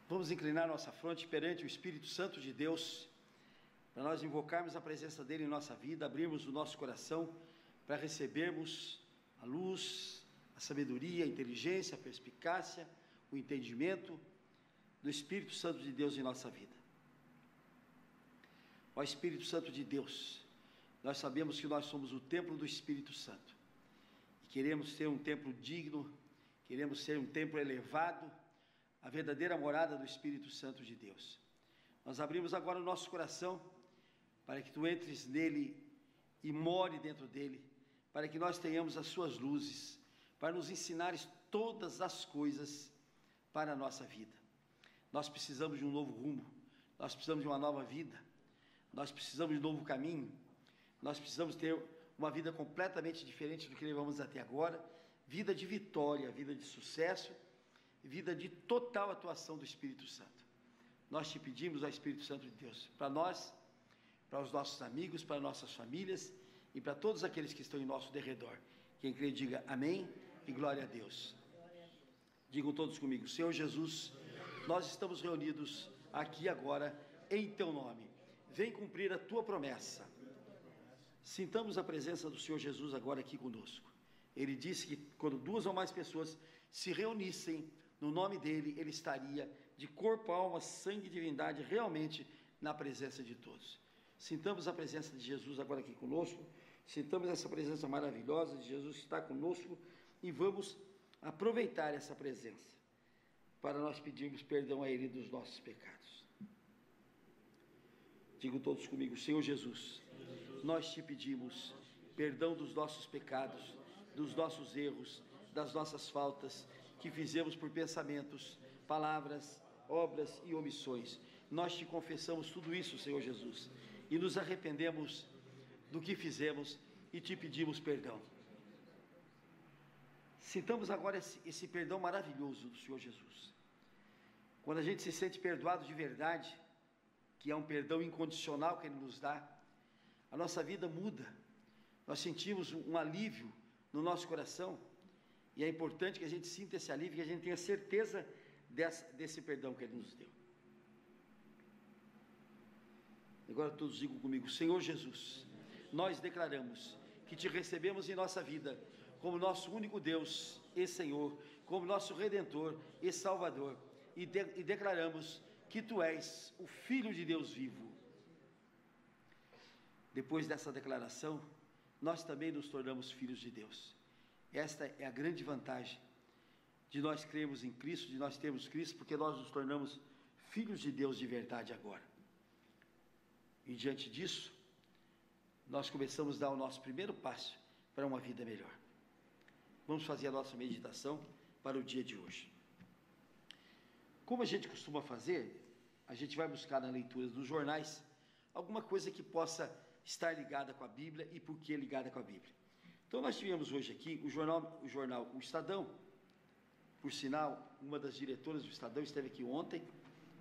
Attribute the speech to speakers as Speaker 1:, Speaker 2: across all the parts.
Speaker 1: Vamos inclinar nossa fronte perante o Espírito Santo de Deus, para nós invocarmos a presença dele em nossa vida, abrirmos o nosso coração para recebermos a luz, a sabedoria, a inteligência, a perspicácia, o entendimento do Espírito Santo de Deus em nossa vida. Ó Espírito Santo de Deus, nós sabemos que nós somos o templo do Espírito Santo e queremos ser um templo digno, queremos ser um templo elevado, a verdadeira morada do Espírito Santo de Deus. Nós abrimos agora o nosso coração para que tu entres nele e more dentro dele, para que nós tenhamos as suas luzes, para nos ensinares todas as coisas para a nossa vida. Nós precisamos de um novo rumo, nós precisamos de uma nova vida, nós precisamos de um novo caminho, nós precisamos ter uma vida completamente diferente do que levamos até agora, vida de vitória, vida de sucesso, vida de total atuação do Espírito Santo. Nós te pedimos ao Espírito Santo de Deus, para nós, para os nossos amigos, para nossas famílias e para todos aqueles que estão em nosso derredor. Quem crê diga amém e glória a Deus. Digam todos comigo: Senhor Jesus, nós estamos reunidos aqui agora em teu nome, vem cumprir a tua promessa. Sintamos a presença do Senhor Jesus agora aqui conosco. Ele disse que quando duas ou mais pessoas se reunissem no nome dele, ele estaria de corpo, alma, sangue e divindade realmente na presença de todos. Sintamos a presença de Jesus agora aqui conosco, sintamos essa presença maravilhosa de Jesus que está conosco e vamos aproveitar essa presença para nós pedirmos perdão a ele dos nossos pecados. Digam todos comigo: Senhor Jesus, nós te pedimos perdão dos nossos pecados, dos nossos erros, das nossas faltas que fizemos por pensamentos, palavras, obras e omissões. Nós te confessamos tudo isso, Senhor Jesus, e nos arrependemos do que fizemos e te pedimos perdão. Sintamos agora esse perdão maravilhoso do Senhor Jesus. Quando a gente se sente perdoado de verdade, que é um perdão incondicional que ele nos dá, a nossa vida muda, nós sentimos um alívio no nosso coração, e é importante que a gente sinta esse alívio, que a gente tenha certeza desse perdão que ele nos deu. Agora todos digam comigo: Senhor Jesus, nós declaramos que te recebemos em nossa vida como nosso único Deus e Senhor, como nosso Redentor e Salvador, e declaramos que tu és o Filho de Deus vivo. Depois dessa declaração, nós também nos tornamos filhos de Deus. Esta é a grande vantagem de nós crermos em Cristo, de nós termos Cristo, porque nós nos tornamos filhos de Deus de verdade agora. E diante disso, nós começamos a dar o nosso primeiro passo para uma vida melhor. Vamos fazer a nossa meditação para o dia de hoje. Como a gente costuma fazer, a gente vai buscar na leitura dos jornais alguma coisa que possa estar ligada com a Bíblia e por que ligada com a Bíblia. Então nós tivemos hoje aqui o jornal O Estadão. Por sinal, uma das diretoras do Estadão esteve aqui ontem,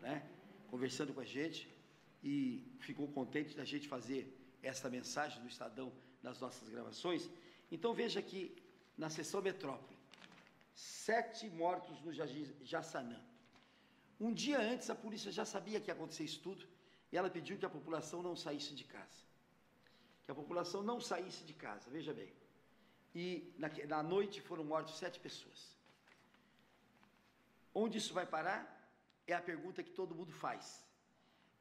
Speaker 1: né, conversando com a gente, e ficou contente da gente fazer essa mensagem do Estadão nas nossas gravações. Então veja aqui na seção Metrópole: 7 mortos no Jaçanã. Um dia antes a polícia já sabia que ia acontecer isso tudo, e ela pediu que a população não saísse de casa. Que a população não saísse de casa, veja bem. E na noite foram mortos 7 pessoas. Onde isso vai parar? É a pergunta que todo mundo faz.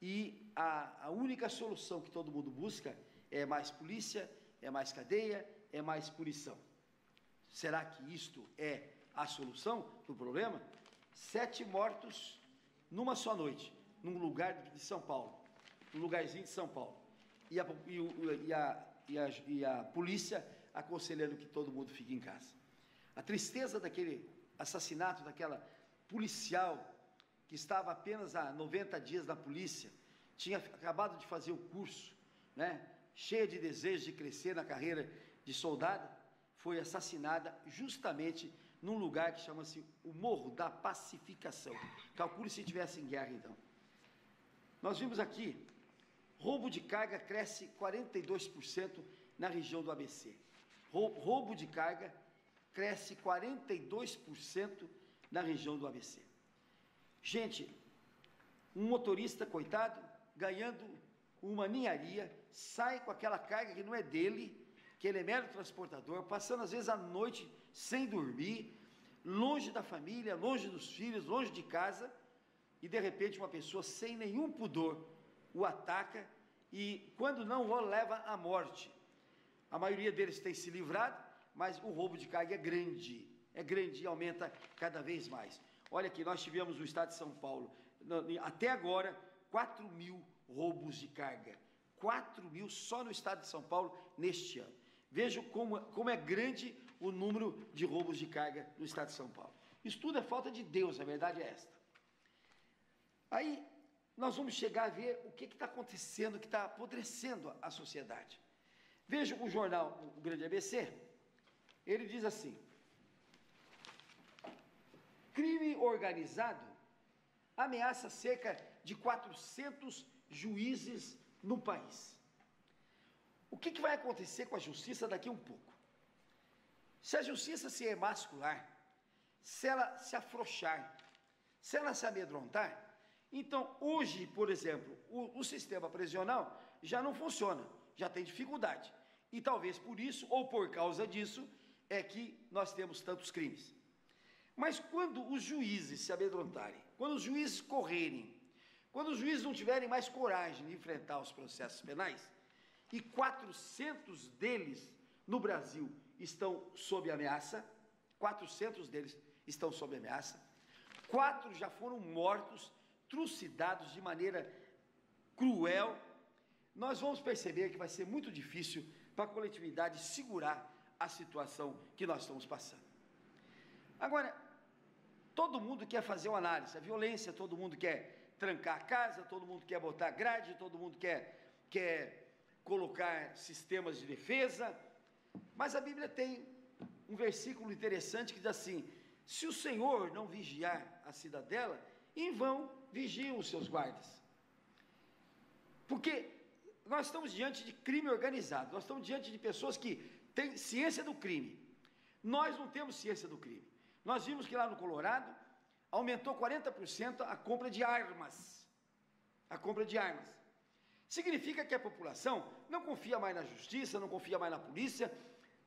Speaker 1: E a única solução que todo mundo busca é mais polícia, é mais cadeia, é mais punição. Será que isto é a solução do problema? 7 mortos numa só noite, num lugar de São Paulo, num lugarzinho de São Paulo. E a polícia aconselhando que todo mundo fique em casa. A tristeza daquele assassinato, daquela policial que estava apenas há 90 dias na polícia, tinha acabado de fazer o curso, né, cheia de desejo de crescer na carreira de soldado, foi assassinada justamente num lugar que chama-se o Morro da Pacificação. Calcule se estivesse em guerra então. Nós vimos aqui: roubo de carga cresce 42% na região do ABC. Roubo de carga cresce 42% na região do ABC. Gente, Um motorista, coitado, ganhando uma ninharia, sai com aquela carga que não é dele, que ele é mero transportador, passando às vezes a noite sem dormir, longe da família, longe dos filhos, longe de casa, e de repente uma pessoa sem nenhum pudor o ataca e quando não o leva à morte. A maioria deles tem se livrado, mas o roubo de carga é grande e aumenta cada vez mais. Olha aqui, nós tivemos no estado de São Paulo, até agora, 4.000 roubos de carga, 4.000 só no estado de São Paulo neste ano. Vejam como é grande o número de roubos de carga no estado de São Paulo. Isso tudo é falta de Deus, a verdade é esta. Aí, nós vamos chegar a ver o que está acontecendo, que está apodrecendo a sociedade. Vejam o jornal, o Grande ABC, ele diz assim: crime organizado ameaça cerca de 400 juízes no país. O que vai acontecer com a justiça daqui a um pouco? Se a justiça se emascular, se ela se afrouxar, se ela se amedrontar, então hoje, por exemplo, o sistema prisional já não funciona, já tem dificuldade. E talvez por isso, ou por causa disso, é que nós temos tantos crimes. Mas quando os juízes se amedrontarem, quando os juízes correrem, quando os juízes não tiverem mais coragem de enfrentar os processos penais, e 400 deles no Brasil estão sob ameaça, 400 deles estão sob ameaça, 4 já foram mortos, trucidados de maneira cruel, nós vamos perceber que vai ser muito difícil para a coletividade segurar a situação que nós estamos passando. Agora, todo mundo quer fazer uma análise, a violência, todo mundo quer trancar a casa, todo mundo quer botar grade, todo mundo quer colocar sistemas de defesa, mas a Bíblia tem um versículo interessante que diz assim: se o Senhor não vigiar a cidadela, em vão vigiam os seus guardas. Porque nós estamos diante de crime organizado, nós estamos diante de pessoas que têm ciência do crime. Nós não temos ciência do crime. Nós vimos que lá no Colorado aumentou 40% a compra de armas. A compra de armas. Significa que a população não confia mais na justiça, não confia mais na polícia,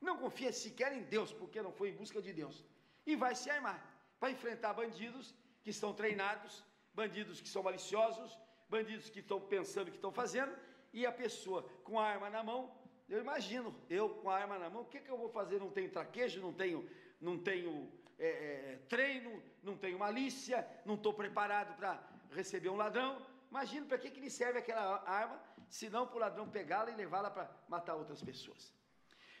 Speaker 1: não confia sequer em Deus, porque não foi em busca de Deus. E vai se armar para enfrentar bandidos que estão treinados, bandidos que são maliciosos, bandidos que estão pensando o que estão fazendo, e a pessoa com a arma na mão, eu imagino, eu com a arma na mão, o que eu vou fazer? Não tenho traquejo, não tenho treino, não tenho malícia, não estou preparado para receber um ladrão. Imagina para que lhe serve aquela arma, se não para o ladrão pegá-la e levá-la para matar outras pessoas.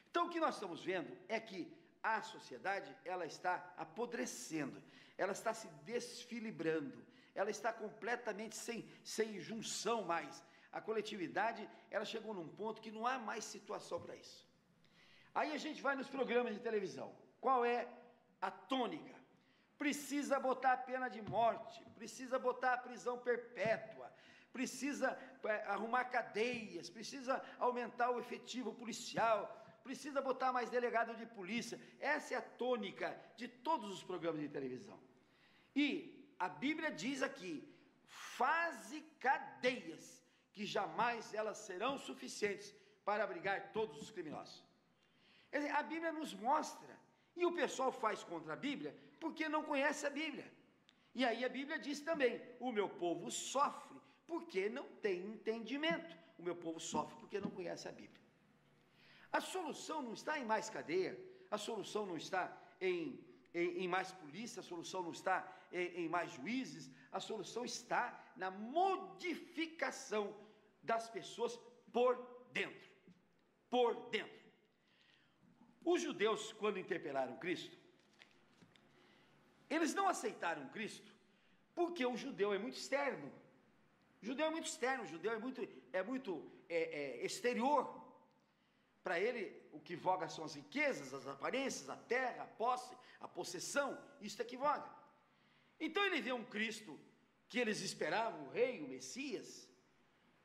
Speaker 1: Então o que nós estamos vendo é que a sociedade, ela está apodrecendo, ela está se desfilibrando, ela está completamente sem junção mais. A coletividade, ela chegou num ponto que não há mais situação para isso. Aí a gente vai nos programas de televisão. Qual é a tônica? Precisa botar a pena de morte, precisa botar a prisão perpétua, precisa arrumar cadeias, precisa aumentar o efetivo policial, precisa botar mais delegado de polícia. Essa é a tônica de todos os programas de televisão. E a Bíblia diz aqui: faze cadeias, que jamais elas serão suficientes para abrigar todos os criminosos. Quer dizer, a Bíblia nos mostra, e o pessoal faz contra a Bíblia porque não conhece a Bíblia. E aí a Bíblia diz também: o meu povo sofre porque não tem entendimento. O meu povo sofre porque não conhece a Bíblia. A solução não está em mais cadeia, a solução não está em mais polícia, a solução não está em mais juízes, a solução está na modificação das pessoas por dentro. Por dentro. Os judeus, quando interpelaram Cristo, eles não aceitaram Cristo porque o judeu é muito externo. O judeu é muito externo, o judeu é muito exterior. Para ele, o que voga são as riquezas, as aparências, a terra, a posse, a possessão, isso é que voga. Então ele vê um Cristo que eles esperavam, o rei, o Messias,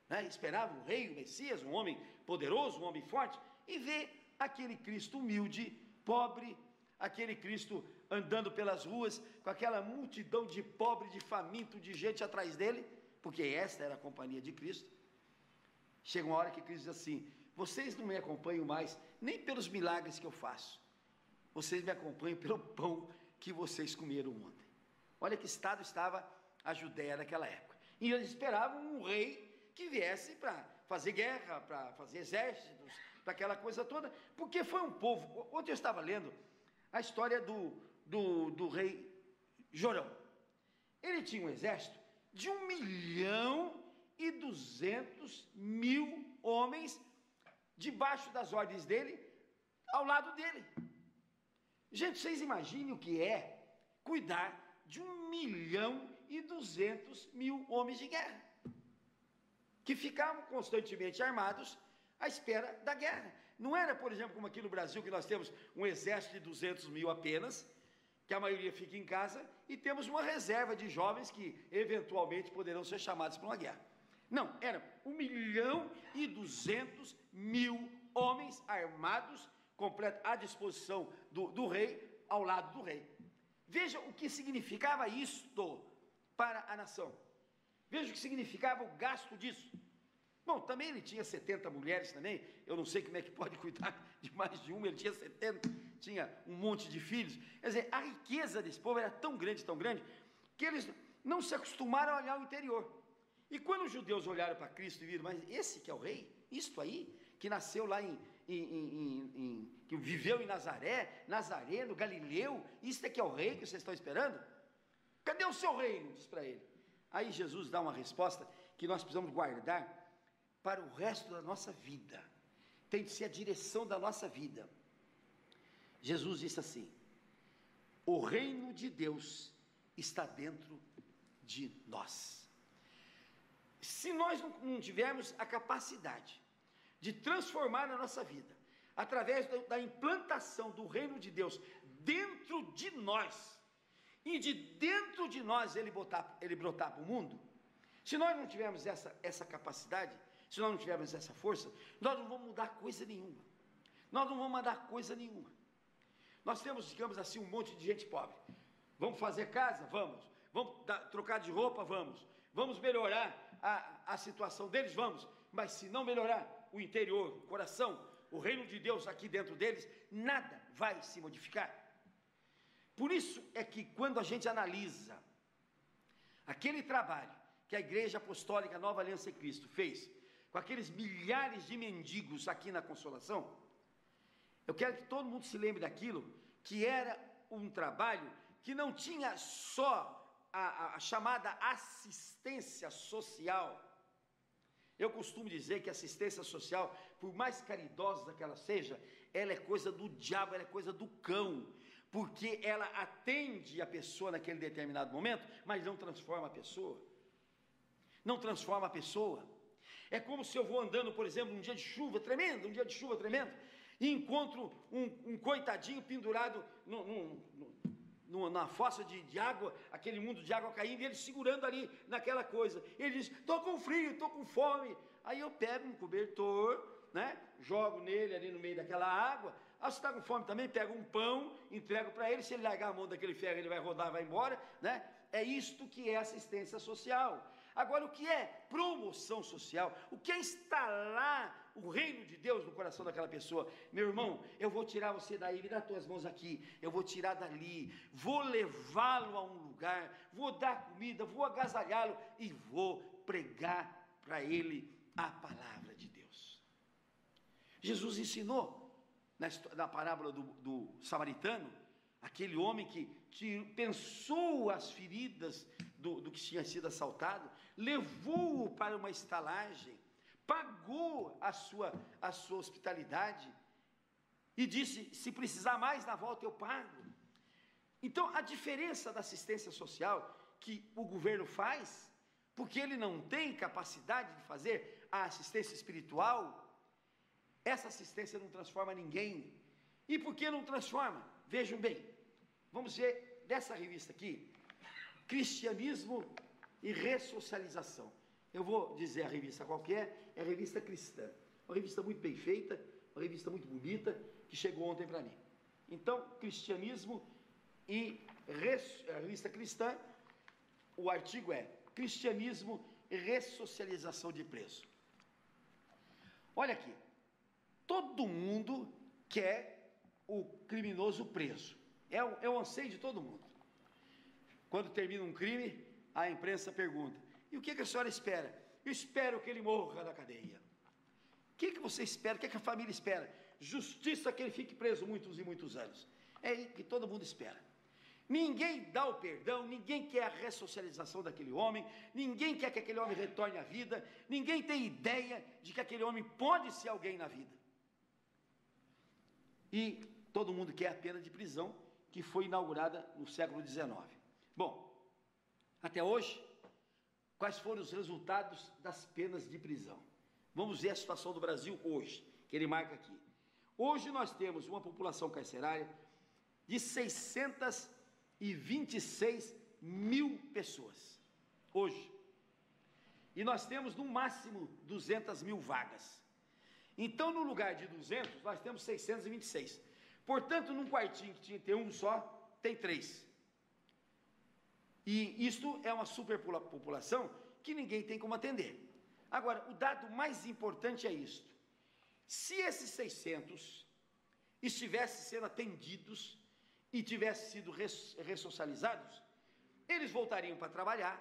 Speaker 1: né? Esperavam o rei, o Messias, um homem poderoso, um homem forte, e vê aquele Cristo humilde, pobre, aquele Cristo andando pelas ruas, com aquela multidão de pobre, de faminto, de gente atrás dele, porque esta era a companhia de Cristo. Chega uma hora que Cristo diz assim: vocês não me acompanham mais nem pelos milagres que eu faço, vocês me acompanham pelo pão que vocês comeram ontem. Olha que estado estava a Judéia naquela época, e eles esperavam um rei que viesse para fazer guerra, para fazer exércitos, para aquela coisa toda, porque foi um povo. Ontem eu estava lendo a história do rei Jorão. Ele tinha um exército de 1.200.000 homens debaixo das ordens dele, ao lado dele. Gente, vocês imaginem o que é cuidar de 1.200.000 homens de guerra, que ficavam constantemente armados à espera da guerra. Não era, por exemplo, como aqui no Brasil, que nós temos um exército de 200.000 apenas, que a maioria fica em casa, e temos uma reserva de jovens que eventualmente poderão ser chamados para uma guerra. Não, eram 1.200.000 homens armados, à disposição do rei, ao lado do rei. Veja o que significava isto para a nação. Veja o que significava o gasto disso. Bom, também ele tinha 70 mulheres também, eu não sei como é que pode cuidar de mais de uma, ele tinha 70, tinha um monte de filhos. Quer dizer, a riqueza desse povo era tão grande, que eles não se acostumaram a olhar o interior. E quando os judeus olharam para Cristo e viram, mas esse que é o rei, isto aí, que nasceu lá que viveu em Nazaré, Nazareno, Galileu, isto é que é o rei que vocês estão esperando? Cadê o seu reino? Diz para ele. Aí Jesus dá uma resposta que nós precisamos guardar para o resto da nossa vida, tem de ser a direção da nossa vida. Jesus disse assim: o reino de Deus está dentro de nós. Se nós não tivermos a capacidade de transformar a nossa vida, através da implantação do reino de Deus dentro de nós, e de dentro de nós ele brotar para o mundo, se nós não tivermos essa capacidade, se nós não tivermos essa força, nós não vamos mudar coisa nenhuma. Nós não vamos mudar coisa nenhuma. Nós temos, digamos assim, um monte de gente pobre. Vamos fazer casa? Vamos. Vamos trocar de roupa? Vamos. Vamos melhorar a situação deles? Vamos. Mas se não melhorar o interior, o coração, o reino de Deus aqui dentro deles, nada vai se modificar. Por isso é que quando a gente analisa aquele trabalho que a Igreja Apostólica Nova Aliança em Cristo fez, com aqueles milhares de mendigos aqui na Consolação, eu quero que todo mundo se lembre daquilo, que era um trabalho que não tinha só a chamada assistência social. Eu costumo dizer que a assistência social, por mais caridosa que ela seja, ela é coisa do diabo, ela é coisa do cão, porque ela atende a pessoa naquele determinado momento, mas não transforma a pessoa. Não transforma a pessoa. É como se eu vou andando, por exemplo, um dia de chuva tremendo, e encontro um coitadinho pendurado na fossa de água, aquele mundo de água caindo, e ele segurando ali naquela coisa. Ele diz: estou com frio, estou com fome. Aí eu pego um cobertor, né, jogo nele ali no meio daquela água. Ah, você está com fome também? Pego um pão, entrego para ele. Se ele largar a mão daquele ferro, ele vai rodar, vai embora, né? É isto que é assistência social. Agora, o que é promoção social? O que é instalar o reino de Deus no coração daquela pessoa? Meu irmão, eu vou tirar você daí, me dá as tuas mãos aqui, eu vou tirar dali, vou levá-lo a um lugar, vou dar comida, vou agasalhá-lo e vou pregar para ele a palavra de Deus. Jesus ensinou na parábola do samaritano, aquele homem que pensou as feridas do que tinha sido assaltado, levou-o para uma estalagem, pagou a sua hospitalidade e disse: se precisar mais na volta eu pago. Então a diferença da assistência social que o governo faz, porque ele não tem capacidade de fazer a assistência espiritual, essa assistência não transforma ninguém. E por que não transforma? Vejam bem, vamos ver dessa revista aqui, Cristianismo e Ressocialização. Eu vou dizer a revista qualquer, é a revista cristã, uma revista muito bem feita, uma revista muito bonita, que chegou ontem para mim. Então, Cristianismo e a revista cristã, o artigo é Cristianismo ressocialização de preso. Olha aqui, todo mundo quer o criminoso preso, é o anseio de todo mundo. Quando termina um crime, a imprensa pergunta: e o que a senhora espera? Eu espero que ele morra na cadeia. O que você espera? O que a família espera? Justiça, que ele fique preso muitos e muitos anos. É aí que todo mundo espera. Ninguém dá o perdão, ninguém quer a ressocialização daquele homem, ninguém quer que aquele homem retorne à vida, ninguém tem ideia de que aquele homem pode ser alguém na vida. E todo mundo quer a pena de prisão, que foi inaugurada no século XIX. Bom, até hoje, quais foram os resultados das penas de prisão? Vamos ver a situação do Brasil hoje, que ele marca aqui. Hoje nós temos uma população carcerária de 626 mil pessoas, hoje. E nós temos, no máximo, 200 mil vagas. Então, no lugar de 200, nós temos 626. Portanto, num quartinho que tinha que ter um só, tem 3. E isto é uma superpopulação que ninguém tem como atender. Agora, o dado mais importante é isto: se esses 600 estivessem sendo atendidos e tivessem sido ressocializados, eles voltariam para trabalhar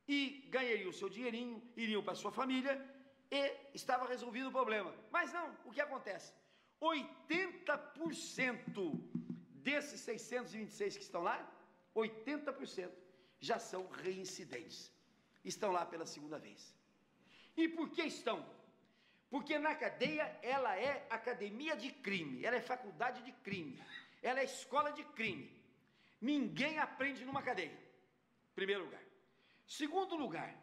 Speaker 1: e ganhariam o seu dinheirinho, iriam para a sua família e estava resolvido o problema. Mas não, o que acontece? 80% desses 626 que estão lá, 80% já são reincidentes, estão lá pela segunda vez. E por que estão? Porque na cadeia ela é academia de crime, ela é faculdade de crime, ela é escola de crime. Ninguém aprende numa cadeia, primeiro lugar. Segundo lugar,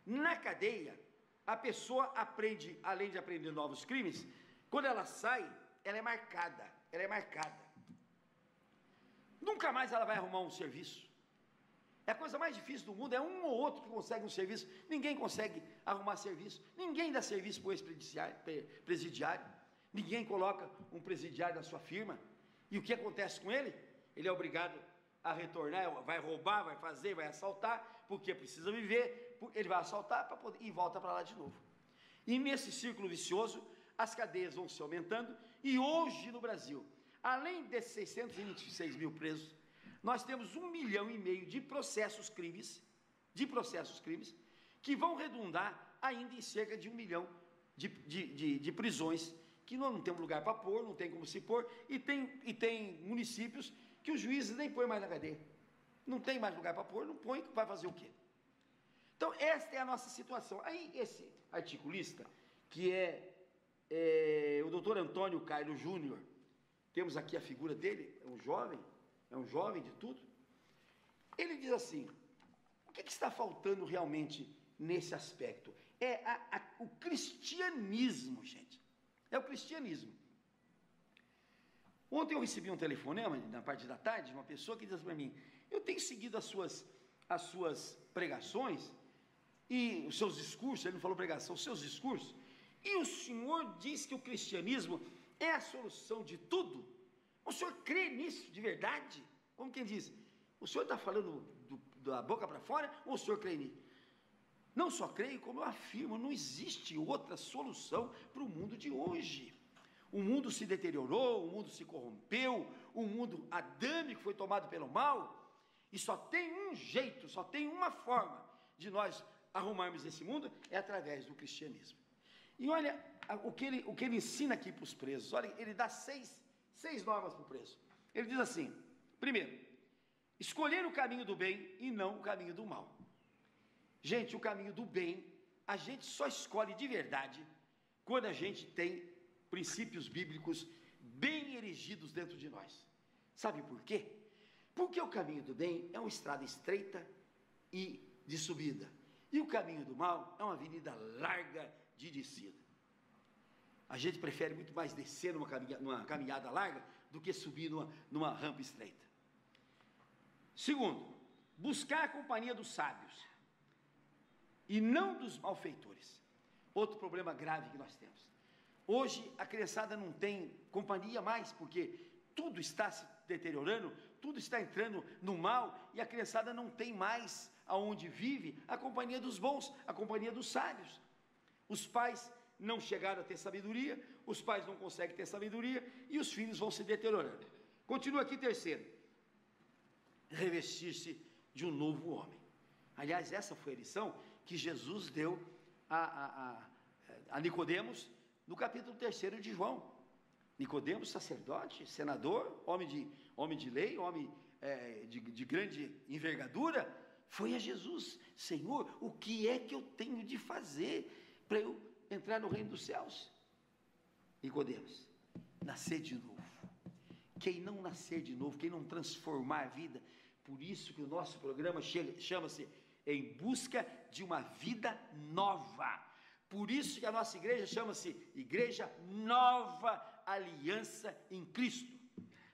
Speaker 1: na cadeia a pessoa aprende, além de aprender novos crimes, quando ela sai, ela é marcada, Nunca mais ela vai arrumar um serviço. É a coisa mais difícil do mundo, é um ou outro que consegue um serviço. Ninguém consegue arrumar serviço, ninguém dá serviço para o ex-presidiário, ninguém coloca um presidiário na sua firma. E o que acontece com ele? Ele é obrigado a retornar, vai roubar, vai fazer, vai assaltar, porque precisa viver, ele vai assaltar para poder, e volta para lá de novo. E nesse círculo vicioso, as cadeias vão se aumentando, e hoje no Brasil, além desses 626 mil presos, nós temos 1,5 milhão de processos crimes, que vão redundar ainda em cerca de 1 milhão de prisões, que não temos lugar para pôr, não tem como se pôr, e tem municípios que os juízes nem põem mais na cadeia. Não tem mais lugar para pôr, não põe, vai fazer o quê? Então, esta é a nossa situação. Aí, esse articulista, que é o doutor Antônio Carlos Júnior, temos aqui a figura dele, é um jovem de tudo. Ele diz assim: o que está faltando realmente nesse aspecto? É o cristianismo, gente. É o cristianismo. Ontem eu recebi um telefonema, na parte da tarde, de uma pessoa que diz para mim: eu tenho seguido as suas pregações e os seus discursos, ele não falou pregação, os seus discursos, e o senhor diz que o cristianismo é a solução de tudo? O senhor crê nisso de verdade? Como quem diz, o senhor está falando da boca para fora, ou o senhor crê nisso? Não só creio, como eu afirmo, não existe outra solução para o mundo de hoje. O mundo se deteriorou, o mundo se corrompeu, o mundo adâmico foi tomado pelo mal, e só tem um jeito, só tem uma forma de nós arrumarmos esse mundo, é através do cristianismo. E olha o que ele ensina aqui para os presos. Olha, ele dá seis normas para o preso. Ele diz assim: primeiro, escolher o caminho do bem e não o caminho do mal. Gente, o caminho do bem, a gente só escolhe de verdade quando a gente tem princípios bíblicos bem erigidos dentro de nós. Sabe por quê? Porque o caminho do bem é uma estrada estreita e de subida, e o caminho do mal é uma avenida larga de descida. A gente prefere muito mais descer numa caminhada larga do que subir numa rampa estreita. Segundo, buscar a companhia dos sábios e não dos malfeitores. Outro problema grave que nós temos. Hoje a criançada não tem companhia mais, porque tudo está se deteriorando, tudo está entrando no mal, e a criançada não tem mais aonde vive a companhia dos bons, a companhia dos sábios. Os pais não chegaram a ter sabedoria, os pais não conseguem ter sabedoria, e os filhos vão se deteriorando. Continua aqui, terceiro, revestir-se de um novo homem. Aliás, essa foi a lição que Jesus deu a Nicodemos, no capítulo 3 de João. Nicodemos, sacerdote, senador, homem de lei, homem de grande envergadura, foi a Jesus: Senhor, o que é que eu tenho de fazer para eu entrar no reino dos céus? Nicodemos, nascer de novo. Quem não nascer de novo, quem não transformar a vida, por isso que o nosso programa chama-se Em Busca de uma Vida Nova. Por isso que a nossa igreja chama-se Igreja Nova Aliança em Cristo.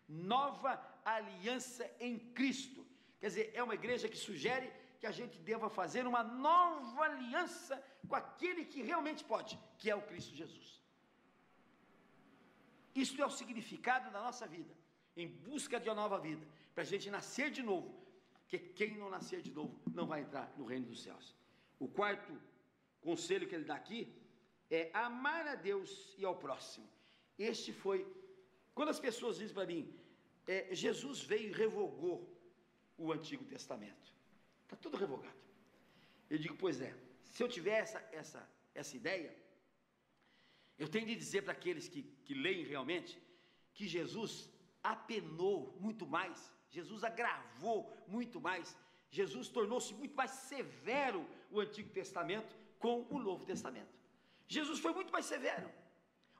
Speaker 1: Nova Aliança em Cristo. Quer dizer, é uma igreja que sugere que a gente deva fazer uma nova aliança com aquele que realmente pode, que é o Cristo Jesus. Isto é o significado da nossa vida, em busca de uma nova vida, para a gente nascer de novo, porque quem não nascer de novo não vai entrar no reino dos céus. O quarto conselho que ele dá aqui é amar a Deus e ao próximo. Este foi, quando as pessoas dizem para mim, Jesus veio e revogou o Antigo Testamento, está tudo revogado. Eu digo, pois é, se eu tiver essa ideia, eu tenho de dizer para aqueles que leem realmente, que Jesus apenou muito mais, Jesus agravou muito mais, Jesus tornou-se muito mais severo o Antigo Testamento com o Novo Testamento. Jesus foi muito mais severo.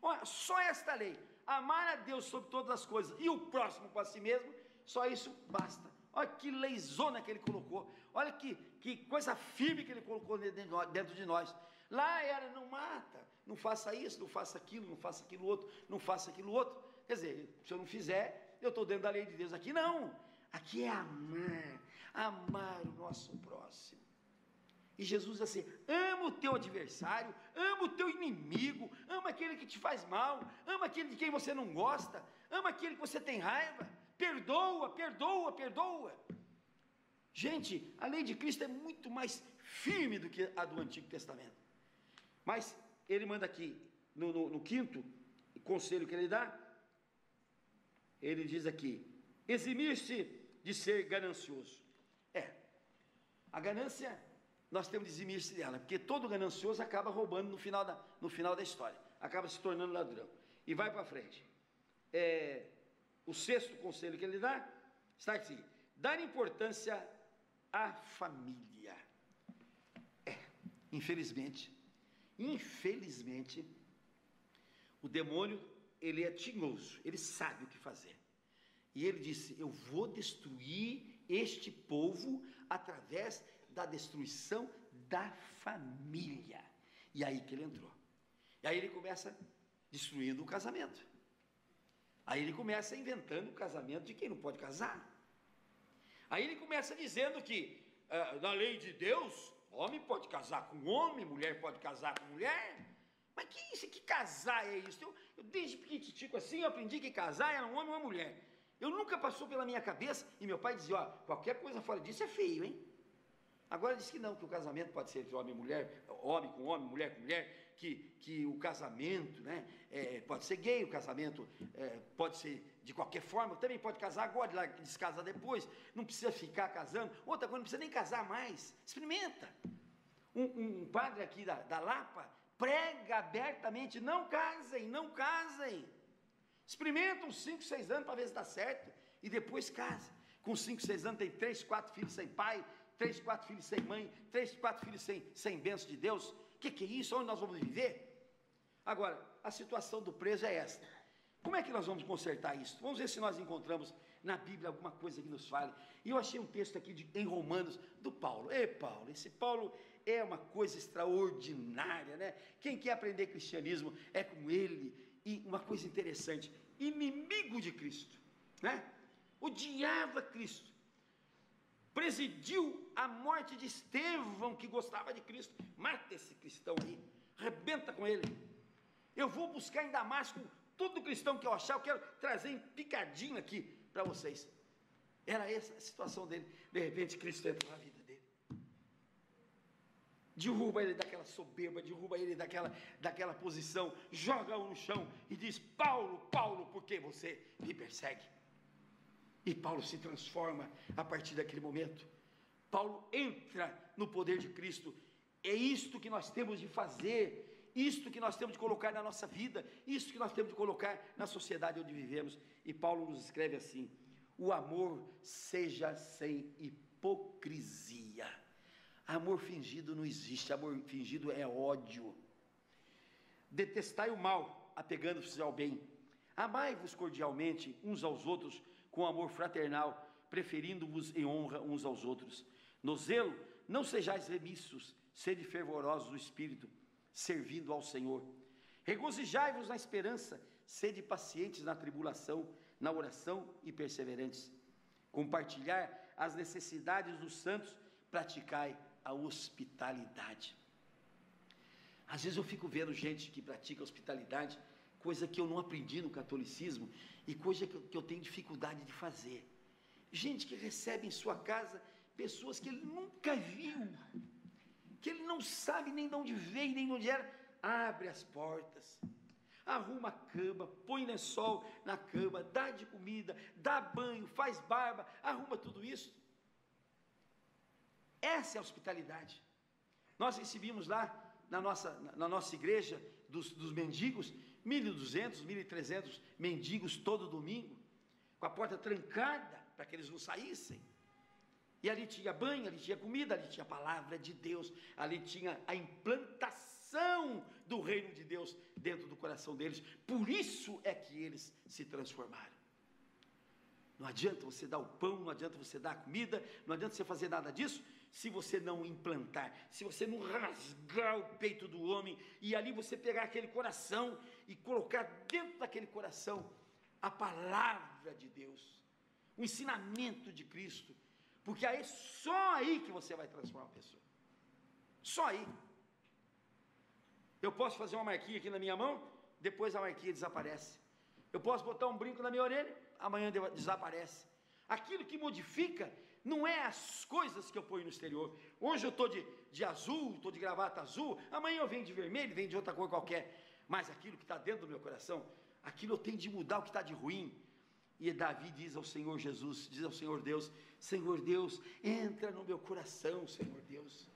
Speaker 1: Olha, só esta lei, amar a Deus sobre todas as coisas e o próximo para si mesmo, só isso basta. Olha que leizona que ele colocou, olha que coisa firme que ele colocou dentro de nós. Lá era, não mata, não faça isso, não faça aquilo, não faça aquilo outro, não faça aquilo outro. Quer dizer, se eu não fizer, eu estou dentro da lei de Deus. Aqui não, aqui é amar o nosso próximo. E Jesus diz assim, ama o teu adversário, ama o teu inimigo, ama aquele que te faz mal, ama aquele de quem você não gosta, ama aquele que você tem raiva, perdoa, perdoa, perdoa. Gente, a lei de Cristo é muito mais firme do que a do Antigo Testamento. Mas ele manda aqui, no quinto conselho que ele dá, ele diz aqui, eximir-se de ser ganancioso. A ganância, nós temos de eximir-se dela, porque todo ganancioso acaba roubando no final da história, acaba se tornando ladrão, e vai para frente. O sexto conselho que ele dá, está aqui, dar importância à família. Infelizmente, o demônio, ele é tinhoso, ele sabe o que fazer, e ele disse, eu vou destruir este povo através da destruição da família. E aí que ele entrou, e aí ele começa destruindo o casamento, aí ele começa inventando o casamento de quem não pode casar, aí ele começa dizendo que na lei de Deus, homem pode casar com homem, mulher pode casar com mulher. Mas que casar é isso? Eu desde pequitico assim, eu aprendi que casar era um homem e uma mulher. Eu nunca passou pela minha cabeça, e meu pai dizia, qualquer coisa fora disso é feio, hein? Agora diz que não, que o casamento pode ser entre homem e mulher, homem com homem, mulher com mulher, que o casamento, né, pode ser gay, o casamento pode ser de qualquer forma, também pode casar agora, descasar depois, não precisa ficar casando, outra coisa, não precisa nem casar mais, experimenta. Um padre aqui da Lapa prega abertamente, não casem, experimenta uns 5, 6 anos para ver se dá certo, e depois casa. Com 5, 6 anos tem 3, 4 filhos sem pai, 3, 4 filhos sem mãe, 3, 4 filhos sem bênção de Deus. O que é isso? Onde nós vamos viver? Agora, a situação do preso é esta. Como é que nós vamos consertar isso? Vamos ver se nós encontramos na Bíblia alguma coisa que nos fale. E eu achei um texto aqui em Romanos, do Paulo. Paulo, esse Paulo é uma coisa extraordinária, né? Quem quer aprender cristianismo é com ele. E uma coisa interessante, inimigo de Cristo, né? Odiava Cristo, presidiu a morte de Estevão, que gostava de Cristo. Mata esse cristão aí, arrebenta com ele. Eu vou buscar em Damasco todo cristão que eu achar, eu quero trazer em picadinho aqui, para vocês. Era essa a situação dele. De repente Cristo entra na vida dele, derruba ele daquela soberba, derruba ele daquela posição, joga-o no chão e diz: Paulo, Paulo, por que você me persegue? E Paulo se transforma a partir daquele momento. Paulo entra no poder de Cristo. É isto que nós temos de fazer, isto que nós temos de colocar na nossa vida, isto que nós temos de colocar na sociedade onde vivemos. E Paulo nos escreve assim: o amor seja sem hipocrisia. Amor fingido não existe, amor fingido é ódio. Detestai o mal, apegando-vos ao bem. Amai-vos cordialmente uns aos outros com amor fraternal, preferindo-vos em honra uns aos outros. No zelo, não sejais remissos, sede fervorosos no espírito, servindo ao Senhor. Regozijai-vos na esperança, sede pacientes na tribulação, na oração e perseverantes. Compartilhar as necessidades dos santos, praticai a hospitalidade. Às vezes eu fico vendo gente que pratica hospitalidade, coisa que eu não aprendi no catolicismo e coisa que eu tenho dificuldade de fazer. Gente que recebe em sua casa pessoas que ele nunca viu, que ele não sabe nem de onde veio, nem de onde era. Abre as portas, arruma a cama, põe lençol na cama, dá de comida, dá banho, faz barba, arruma tudo isso. Essa é a hospitalidade. Nós recebíamos lá na nossa igreja dos mendigos, 1.200, 1.300 mendigos todo domingo, com a porta trancada para que eles não saíssem. E ali tinha banho, ali tinha comida, ali tinha a palavra de Deus, ali tinha a implantação do reino de Deus dentro do coração deles. Por isso é que eles se transformaram. Não adianta você dar o pão, não adianta você dar a comida, não adianta você fazer nada disso, se você não implantar, se você não rasgar o peito do homem, e ali você pegar aquele coração, e colocar dentro daquele coração, a palavra de Deus, o ensinamento de Cristo, porque aí, só aí que você vai transformar a pessoa, só aí. Eu posso fazer uma marquinha aqui na minha mão, depois a marquinha desaparece. Eu posso botar um brinco na minha orelha, amanhã desaparece. Aquilo que modifica não é as coisas que eu ponho no exterior. Hoje eu estou de azul, estou de gravata azul, amanhã eu venho de vermelho, venho de outra cor qualquer. Mas aquilo que está dentro do meu coração, aquilo eu tenho de mudar o que está de ruim. E Davi diz ao Senhor Jesus, diz ao Senhor Deus: Senhor Deus, entra no meu coração, Senhor Deus.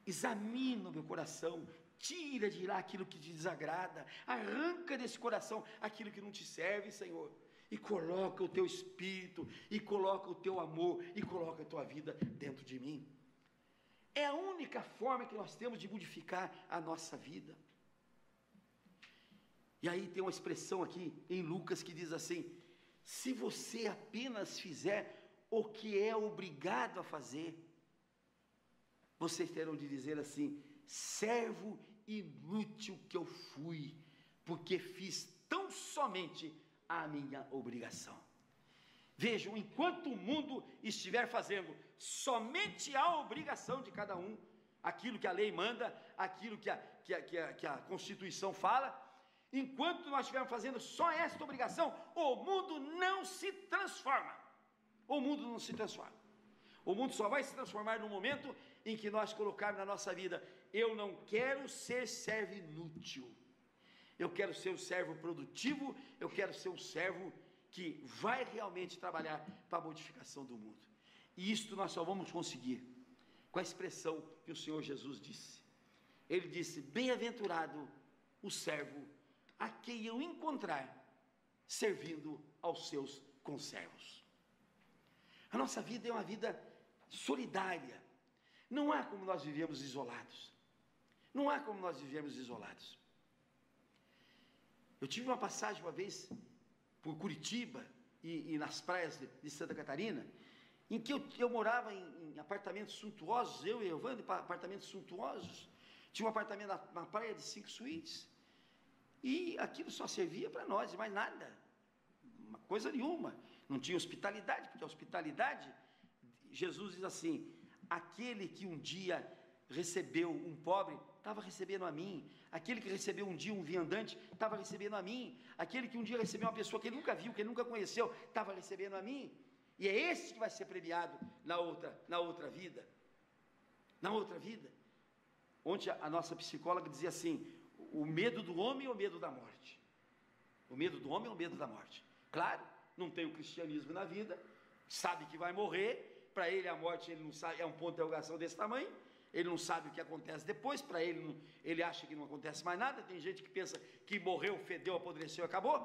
Speaker 1: Examina o meu coração, tira de lá aquilo que te desagrada, arranca desse coração aquilo que não te serve, Senhor, e coloca o teu espírito, e coloca o teu amor, e coloca a tua vida dentro de mim. É a única forma que nós temos de modificar a nossa vida. E aí tem uma expressão aqui em Lucas que diz assim: se você apenas fizer o que é obrigado a fazer, vocês terão de dizer assim: servo inútil que eu fui, porque fiz tão somente a minha obrigação. Vejam, enquanto o mundo estiver fazendo somente a obrigação de cada um, aquilo que a lei manda, aquilo que a Constituição fala, enquanto nós estivermos fazendo só esta obrigação, o mundo não se transforma. O mundo não se transforma. O mundo só vai se transformar no momento em que nós colocarmos na nossa vida: eu não quero ser servo inútil, eu quero ser um servo produtivo, eu quero ser um servo que vai realmente trabalhar para a modificação do mundo. E isto nós só vamos conseguir com a expressão que o Senhor Jesus disse. Ele disse: bem-aventurado o servo a quem eu encontrar servindo aos seus conservos. A nossa vida é uma vida solidária. Não há como nós vivemos isolados. Não há como nós vivemos isolados. Eu tive uma passagem uma vez por Curitiba e nas praias de Santa Catarina, em que eu morava em apartamentos suntuosos, eu e Evandro, apartamentos suntuosos. Tinha um apartamento na praia de 5 suítes, e aquilo só servia para nós, e mais nada, uma coisa nenhuma. Não tinha hospitalidade, porque a hospitalidade, Jesus diz assim: aquele que um dia recebeu um pobre, estava recebendo a mim. Aquele que recebeu um dia um viandante, estava recebendo a mim. Aquele que um dia recebeu uma pessoa que ele nunca viu, que ele nunca conheceu, estava recebendo a mim. E é esse que vai ser premiado na outra vida. Na outra vida. Ontem a nossa psicóloga dizia assim: o medo do homem ou o medo da morte? O medo do homem ou o medo da morte? Claro, não tem o cristianismo na vida, sabe que vai morrer, para ele a morte, ele não sabe, é um ponto de interrogação desse tamanho, ele não sabe o que acontece depois, para ele, ele acha que não acontece mais nada. Tem gente que pensa que morreu, fedeu, apodreceu, acabou.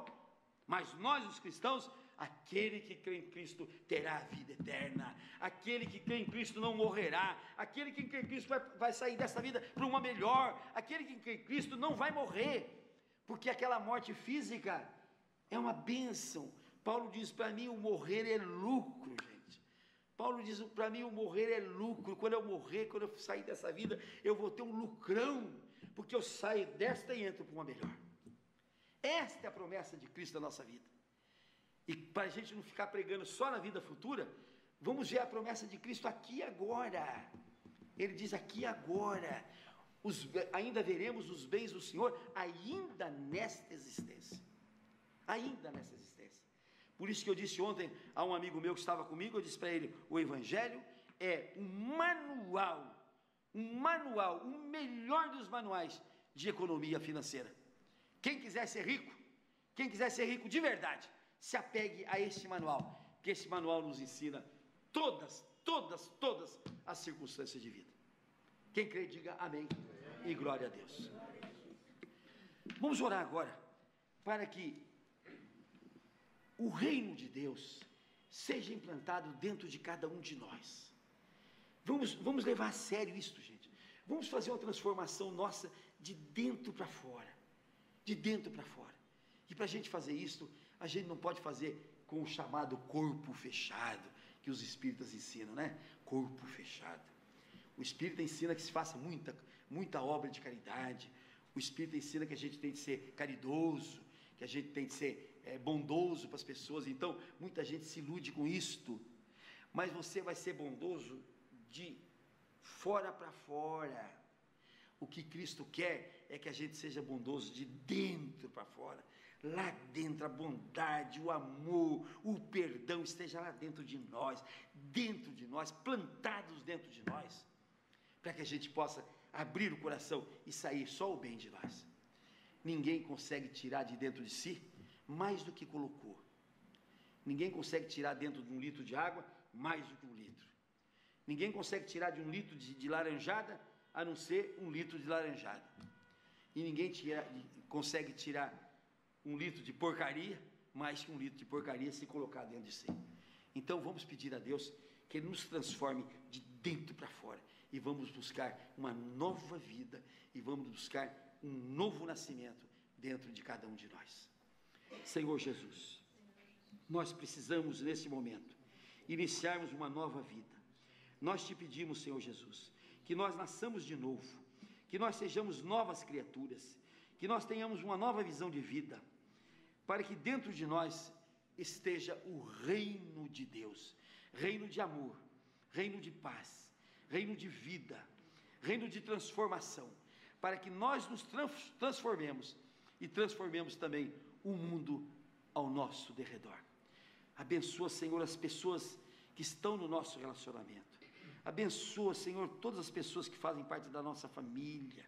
Speaker 1: Mas nós, os cristãos, aquele que crê em Cristo terá a vida eterna, aquele que crê em Cristo não morrerá, aquele que crê em Cristo vai sair dessa vida para uma melhor, aquele que crê em Cristo não vai morrer, porque aquela morte física é uma bênção. Paulo diz: para mim o morrer é lucro, gente. Paulo diz: para mim o morrer é lucro. Quando eu morrer, quando eu sair dessa vida, eu vou ter um lucrão, porque eu saio desta e entro para uma melhor. Esta é a promessa de Cristo na nossa vida. E para a gente não ficar pregando só na vida futura, vamos ver a promessa de Cristo aqui e agora. Ele diz: aqui e agora, ainda veremos os bens do Senhor, ainda nesta existência. Ainda nessa existência. Por isso que eu disse ontem a um amigo meu que estava comigo, eu disse para ele: o Evangelho é um manual, o melhor dos manuais de economia financeira. Quem quiser ser rico de verdade, se apegue a este manual, porque esse manual nos ensina todas as circunstâncias de vida. Quem crê, diga amém e glória a Deus. Vamos orar agora, para que o reino de Deus seja implantado dentro de cada um de nós. Vamos levar a sério isto, gente. Vamos fazer uma transformação nossa de dentro para fora. De dentro para fora. E para a gente fazer isso, a gente não pode fazer com o chamado corpo fechado, que os espíritas ensinam, né? Corpo fechado. O espírita ensina que se faça muita obra de caridade. O espírita ensina que a gente tem de ser caridoso, que a gente tem de ser bondoso para as pessoas. Então, muita gente se ilude com isto. Mas você vai ser bondoso de fora para fora. O que Cristo quer é que a gente seja bondoso de dentro para fora. Lá dentro a bondade, o amor, o perdão esteja lá dentro de nós, plantados dentro de nós, para que a gente possa abrir o coração e sair só o bem de nós. Ninguém consegue tirar de dentro de si mais do que colocou. Ninguém consegue tirar dentro de um litro de água mais do que um litro. Ninguém consegue tirar de um litro de laranjada a não ser um litro de laranjada. E ninguém consegue tirar um litro de porcaria mais que um litro de porcaria se colocar dentro de si. Então vamos pedir a Deus que Ele nos transforme de dentro para fora, e vamos buscar uma nova vida, e vamos buscar um novo nascimento dentro de cada um de nós. Senhor Jesus, nós precisamos nesse momento iniciarmos uma nova vida. Nós te pedimos, Senhor Jesus, que nós nasçamos de novo, que nós sejamos novas criaturas, que nós tenhamos uma nova visão de vida, para que dentro de nós esteja o reino de Deus, reino de amor, reino de paz, reino de vida, reino de transformação, para que nós nos transformemos e transformemos também o mundo ao nosso derredor. Abençoa, Senhor, as pessoas que estão no nosso relacionamento. Abençoa, Senhor, todas as pessoas que fazem parte da nossa família,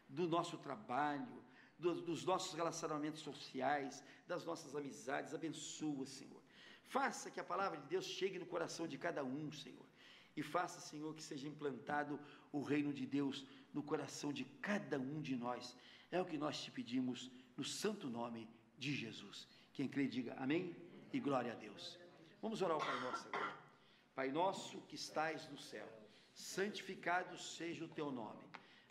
Speaker 1: do nosso trabalho, dos nossos relacionamentos sociais, das nossas amizades. Abençoa, Senhor. Faça que a palavra de Deus chegue no coração de cada um, Senhor. E faça, Senhor, que seja implantado o reino de Deus no coração de cada um de nós. É o que nós te pedimos no santo nome de Jesus. Quem crê, diga amém e glória a Deus. Vamos orar ao Pai Nosso agora. Pai nosso que estais no céu, santificado seja o teu nome.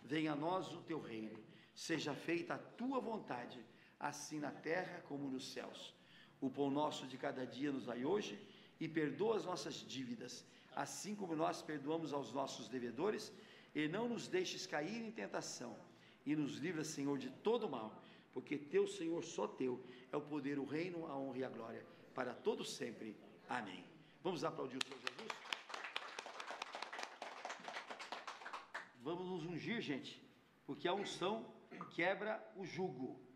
Speaker 1: Venha a nós o teu reino. Seja feita a tua vontade, assim na terra como nos céus. O pão nosso de cada dia nos dai hoje, e perdoa as nossas dívidas, assim como nós perdoamos aos nossos devedores, e não nos deixes cair em tentação, e nos livra, Senhor, de todo mal, porque teu, Senhor, só teu é o poder, o reino, a honra e a glória, para todos sempre. Amém. Vamos aplaudir o Senhor Jesus? Vamos nos ungir, gente. porque a unção quebra o jugo.